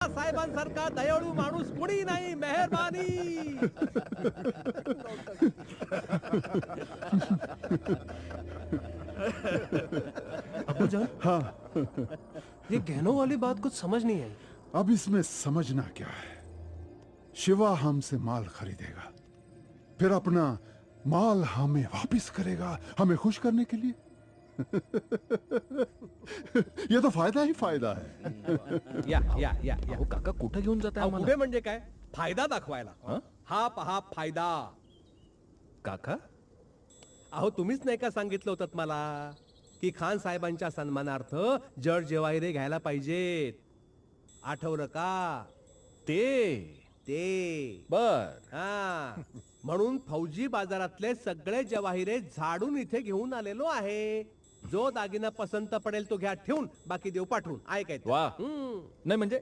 साहेबांसारखा दयाळू माणूस कुणी नाही. मेहरबानी. अबूजान, हाँ, ये गहनों वाली बात कुछ समझ नहीं आई. अब इसमें समझना क्या है? शिवा हमसे माल खरीदेगा, फिर अपना माल हमें वापस करेगा, हमें खुश करने के लिए. ये तो फायदा ही फायदा है. या या या या. अहो काका कुठे घेऊन जाताय अहो, आम्हाला? कुठे म्हणजे काय? फायदा दाखवायला. हं? हा पहा फायदा. काका अहो तुम्हीच नाही का सांगितलं होतं मला की खान साहेबांच्या सन्मानार्थ जड जेवायरे घ्यायला पाहिजेत. आठवलं का? ते बर. हा म्हणून फौजी बाजारातले सगळे जवाहिरे झाडून इथे घेऊन आलेलो आहे. जो दागिना पसंत पडेल तो घ्या ठेवून, बाकी देऊ पाठवून. आहे काय ते? वा. हम्म. नाही म्हणजे